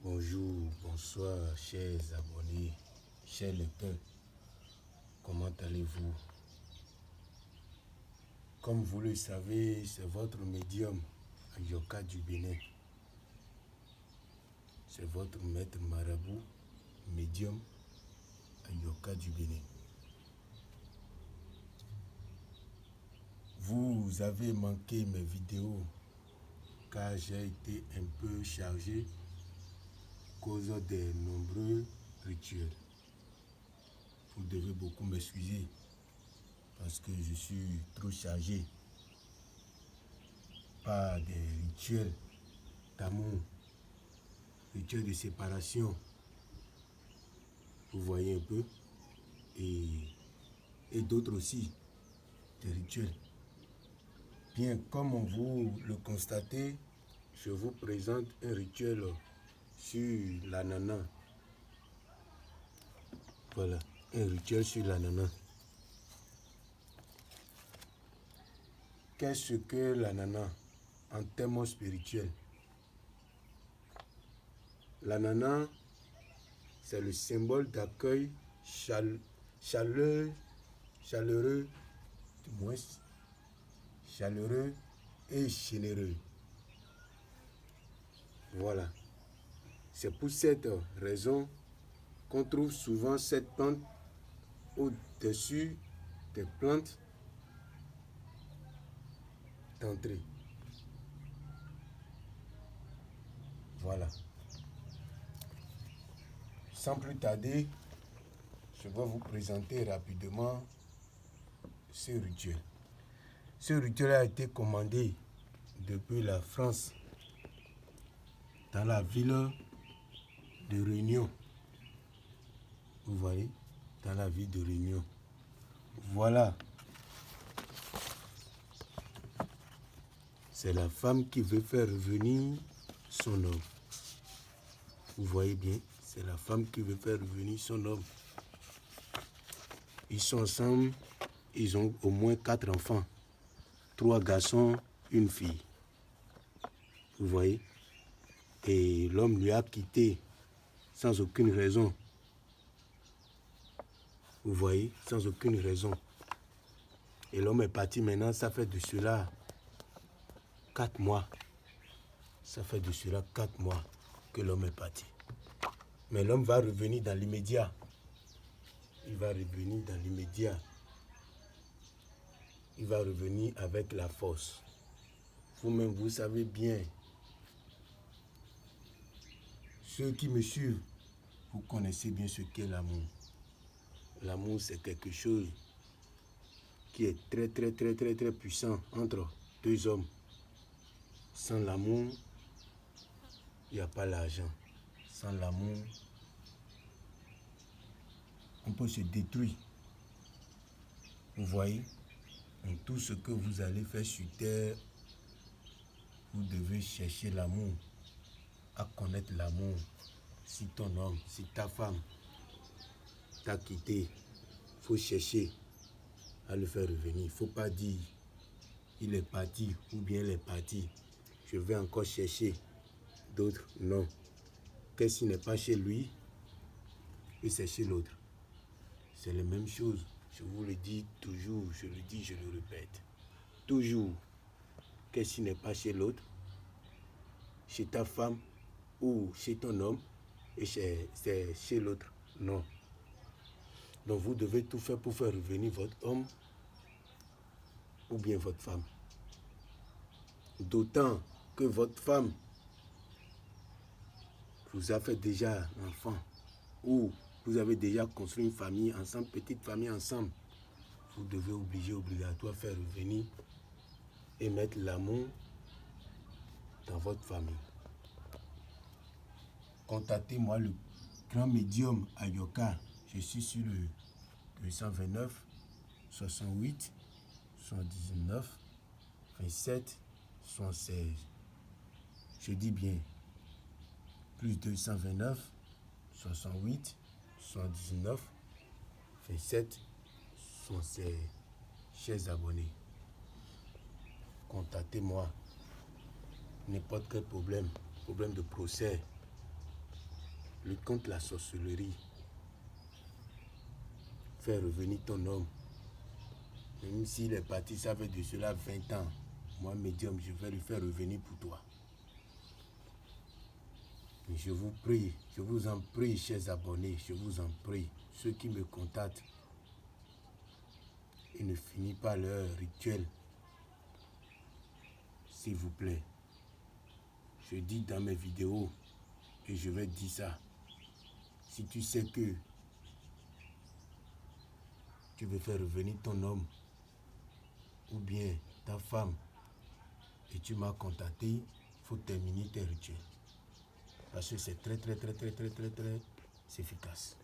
Bonjour, bonsoir, chers abonnés, chers lecteurs, comment allez-vous? Comme vous le savez, c'est votre médium, Ayoka du Bénin. C'est votre maître marabout, médium, Ayoka du Bénin. Vous avez manqué mes vidéos car j'ai été un peu chargé à cause des nombreux rituels. Vous devez beaucoup m'excuser parce que je suis trop chargé par des rituels d'amour, rituels de séparation. Vous voyez un peu, et d'autres aussi, des rituels. Bien, comme vous le constatez, je vous présente un rituel sur l'ananas. Voilà, un rituel sur l'ananas. Qu'est-ce que l'ananas en termes spirituels? L'ananas, c'est le symbole d'accueil chaleureux, chaleureux et généreux. Voilà. C'est pour cette raison qu'on trouve souvent cette plante au-dessus des plantes d'entrée. Voilà. Sans plus tarder, je vais vous présenter rapidement ce rituel. Ce rituel a été commandé depuis la France, dans la ville de Réunion. Vous voyez, dans la ville de Réunion. Voilà. C'est la femme qui veut faire revenir son homme. Vous voyez bien, c'est la femme qui veut faire revenir son homme. Ils sont ensemble, ils ont au moins 4 enfants. 3 garçons, une fille. Vous voyez? Et l'homme lui a quitté sans aucune raison. Vous voyez? Sans aucune raison. Et l'homme est parti maintenant, ça fait de cela 4 mois. Ça fait de cela 4 mois que l'homme est parti. Mais l'homme va revenir dans l'immédiat. Il va revenir dans l'immédiat. Il va revenir avec la force. Vous-même, vous savez bien. Ceux qui me suivent, vous connaissez bien ce qu'est l'amour. L'amour, c'est quelque chose qui est très puissant entre 2 hommes. Sans l'amour, il n'y a pas l'argent. Sans l'amour, on peut se détruire. Vous voyez, dans tout ce que vous allez faire sur terre, vous devez chercher l'amour, à connaître l'amour. Si ton homme, si ta femme t'a quitté, il faut chercher à le faire revenir. Il ne faut pas dire il est parti ou bien elle est partie. Je vais encore chercher d'autres. Non. Qu'est-ce qui n'est pas chez lui et c'est chez l'autre. C'est la même chose. Je vous le dis toujours, je le dis, je le répète. Toujours. Qu'est-ce qui n'est pas chez l'autre, chez ta femme ou chez ton homme et c'est chez l'autre. Non. Donc vous devez tout faire pour faire revenir votre homme ou bien votre femme. D'autant que votre femme vous a fait déjà un enfant ou vous avez déjà construit une famille ensemble, petite famille ensemble. Vous devez obligatoire faire revenir et mettre l'amour dans votre famille. Contactez-moi le grand médium Ayoka. Je suis sur le 229 68 79 27 76. Je dis bien plus 229 68 79 27 76. Chers abonnés, contactez-moi. N'importe quel problème de procès, lutte contre la sorcellerie, faire revenir ton homme. Même s'il est parti, ça fait de cela 20 ans. Moi, médium, je vais le faire revenir pour toi. Et je vous prie, je vous en prie, chers abonnés, je vous en prie, ceux qui me contactent, et ne finissent pas leur rituel, s'il vous plaît. Je dis dans mes vidéos, et je vais dire ça, si tu sais que tu veux faire revenir ton homme, ou bien ta femme, et tu m'as contacté, il faut terminer tes rituels. Parce que c'est très efficace.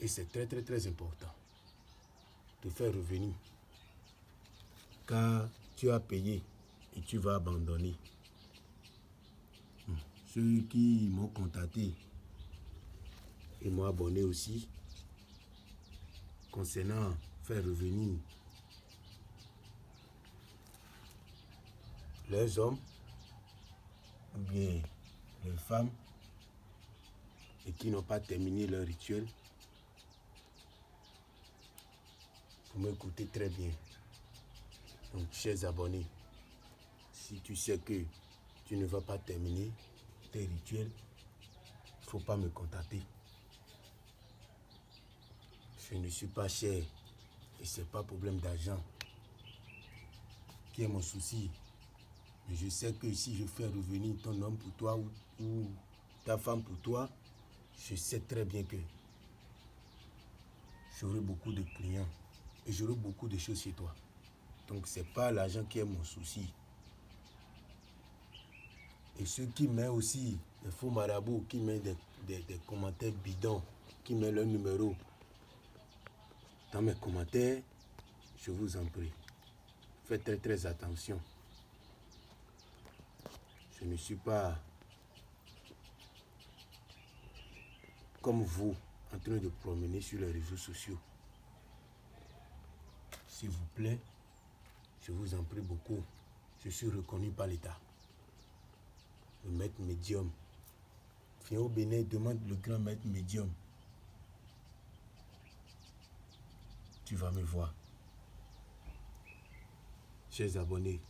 Et c'est très important de faire revenir. Car tu as payé et tu vas abandonner. Ceux qui m'ont contacté et m'ont abonné aussi, concernant faire revenir leurs hommes ou bien les femmes et qui n'ont pas terminé leur rituel, vous m'écoutez très bien. Donc, chers abonnés, si tu sais que tu ne vas pas terminer tes rituels, il ne faut pas me contacter. Je ne suis pas cher et ce n'est pas problème d'argent qui est mon souci. Mais je sais que si je fais revenir ton homme pour toi ou ta femme pour toi, je sais très bien que j'aurai beaucoup de clients et j'aurai beaucoup de choses chez toi. Donc ce n'est pas l'argent qui est mon souci. Et ceux qui mettent aussi des faux marabouts, qui mettent des commentaires bidons, qui mettent leur numéro dans mes commentaires, je vous en prie, faites très attention. Je ne suis pas comme vous en train de promener sur les réseaux sociaux. S'il vous plaît, je vous en prie beaucoup, je suis reconnu par l'État. Le maître médium. Viens au Bénin, demande le grand maître médium. Tu vas me voir. Chers abonnés,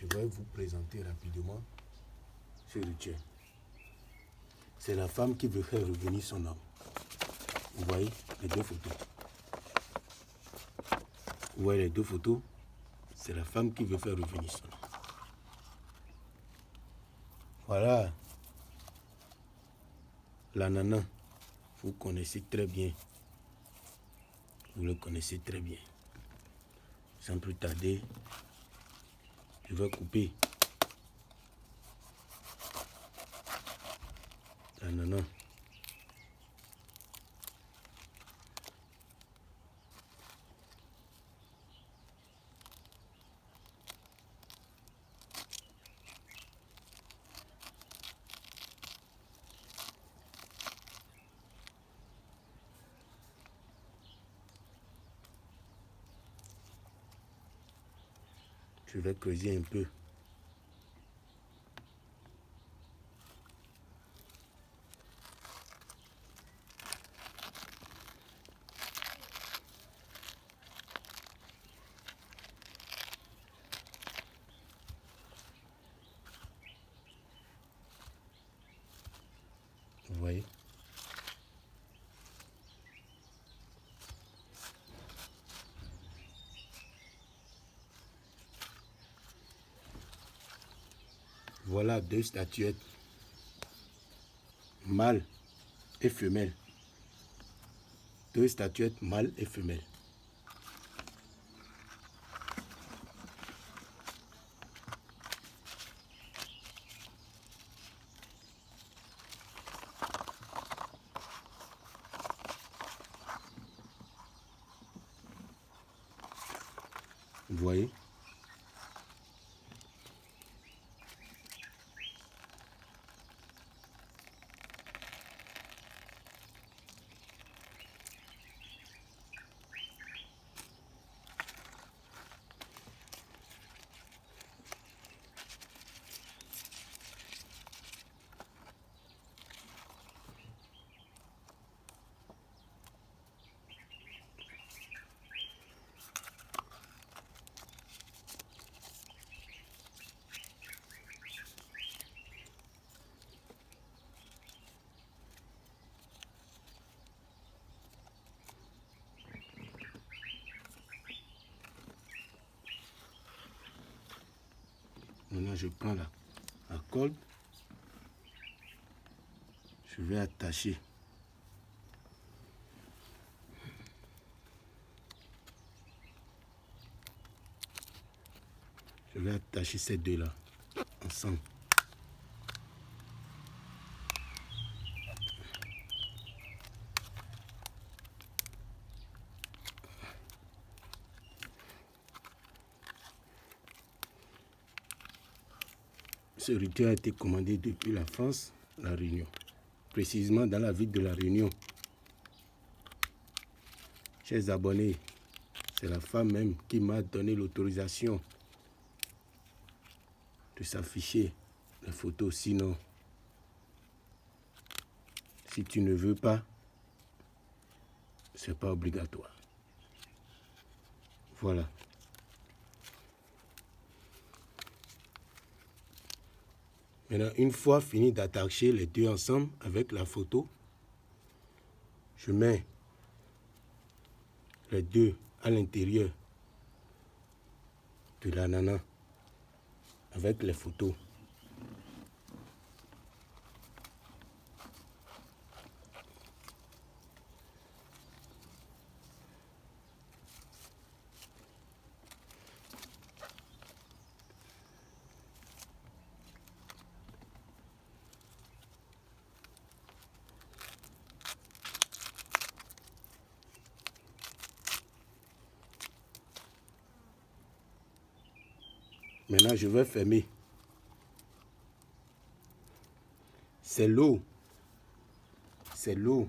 je vais vous présenter rapidement ce rituel. C'est la femme qui veut faire revenir son homme. Vous voyez les deux photos. Vous voyez les deux photos. C'est la femme qui veut faire revenir son homme. Voilà. L'ananas, vous connaissez très bien. Vous le connaissez très bien. Sans plus tarder, je vais couper l'ananas. Je vais creuser un peu. Vous voyez? Voilà deux statuettes, mâle et femelle. Deux statuettes mâle et femelle. Vous voyez? je prends la colle. Je vais attacher. Je vais attacher ces deux-là ensemble. Ce rituel a été commandé depuis la France, La Réunion, précisément dans la ville de La Réunion. Chers abonnés, c'est la femme même qui m'a donné l'autorisation de s'afficher les photos. Sinon, si tu ne veux pas, c'est pas obligatoire. Voilà. Maintenant, une fois fini d'attacher les deux ensemble avec la photo, je mets les deux à l'intérieur de l'ananas avec les photos. Maintenant, je vais fermer. C'est l'eau. C'est l'eau.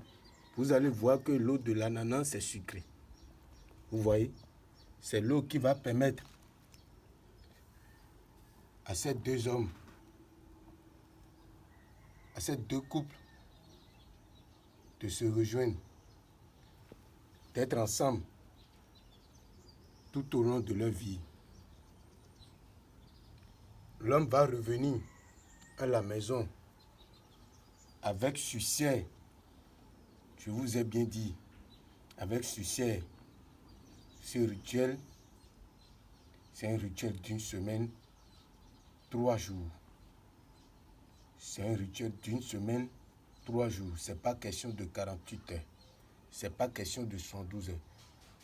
Vous allez voir que l'eau de l'ananas, c'est sucré. Vous voyez? C'est l'eau qui va permettre à ces deux hommes, à ces deux couples, de se rejoindre, d'être ensemble tout au long de leur vie. L'homme va revenir à la maison avec succès. Je vous ai bien dit, avec succès. Ce rituel, c'est un rituel d'une semaine, 3 jours. C'est un rituel d'une semaine, 3 jours. Ce n'est pas question de 48 heures. Ce n'est pas question de 112 heures.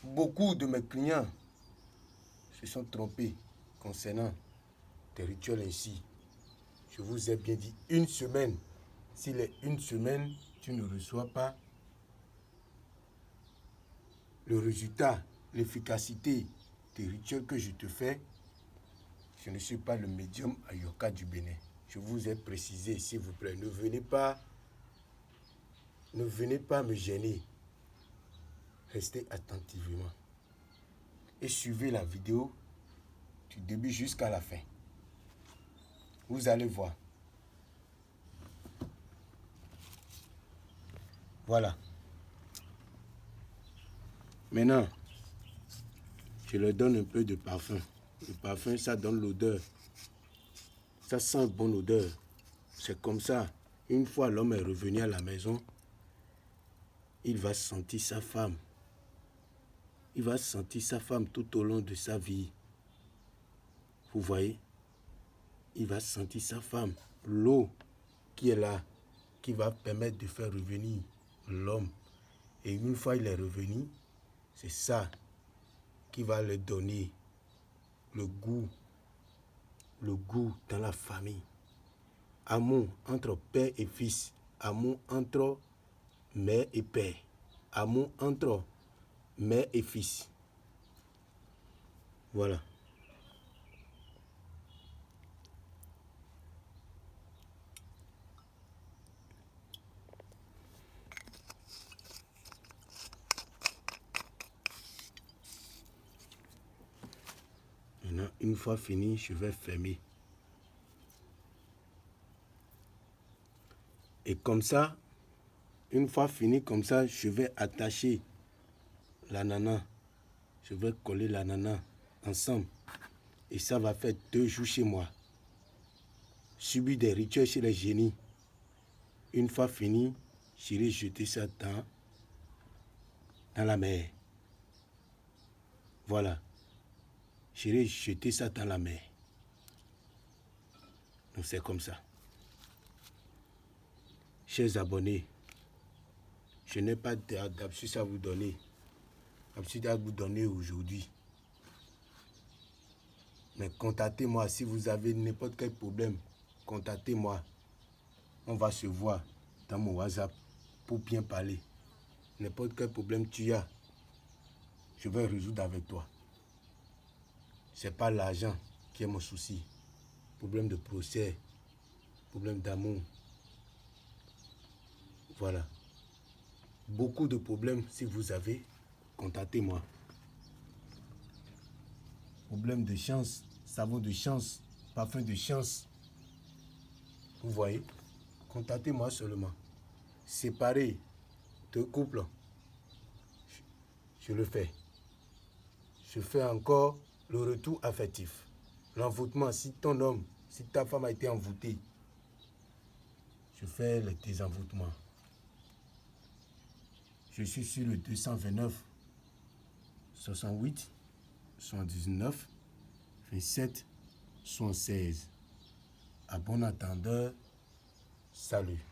Beaucoup de mes clients se sont trompés concernant des rituels ainsi. Je vous ai bien dit une semaine. S'il est une semaine, tu ne reçois pas le résultat, l'efficacité des rituels que je te fais. Je ne suis pas le médium Ayoka du Bénin. Je vous ai précisé, s'il vous plaît, ne venez pas me gêner. Restez attentivement et suivez la vidéo du début jusqu'à la fin. Vous allez voir. Voilà. Maintenant, je leur donne un peu de parfum. Le parfum, ça donne l'odeur. Ça sent une bonne odeur. C'est comme ça. Une fois l'homme est revenu à la maison, il va sentir sa femme. Il va sentir sa femme tout au long de sa vie. Vous voyez? Il va sentir sa femme. L'eau qui est là, qui va permettre de faire revenir l'homme. Et une fois il est revenu, c'est ça qui va lui donner le goût dans la famille. Amour entre père et fils. Amour entre mère et père. Amour entre mère et fils. Voilà. Maintenant, une fois fini, je vais fermer. Et comme ça, une fois fini comme ça, je vais attacher l'ananas. Je vais coller l'ananas ensemble. Et ça va faire 2 jours chez moi. Subir des rituels chez les génies. Une fois fini, j'irai jeter ça dans la mer. Voilà. J'irai jeter ça dans la mer. Donc c'est comme ça. Chers abonnés, je n'ai pas d'astuce à vous donner. D'astuce à vous donner aujourd'hui. Mais contactez-moi si vous avez n'importe quel problème. Contactez-moi. On va se voir dans mon WhatsApp pour bien parler. N'importe quel problème tu as, je vais résoudre avec toi. Ce n'est pas l'argent qui est mon souci. Problème de procès, problème d'amour. Voilà. Beaucoup de problèmes, si vous avez, contactez-moi. Problème de chance, savon de chance, parfum de chance. Vous voyez, contactez-moi seulement. Séparer deux couples, je le fais. Je fais encore le retour affectif. L'envoûtement, si ton homme, si ta femme a été envoûtée, je fais le désenvoûtement. Je suis sur le 229 68 79 27 76. À bon entendeur, salut.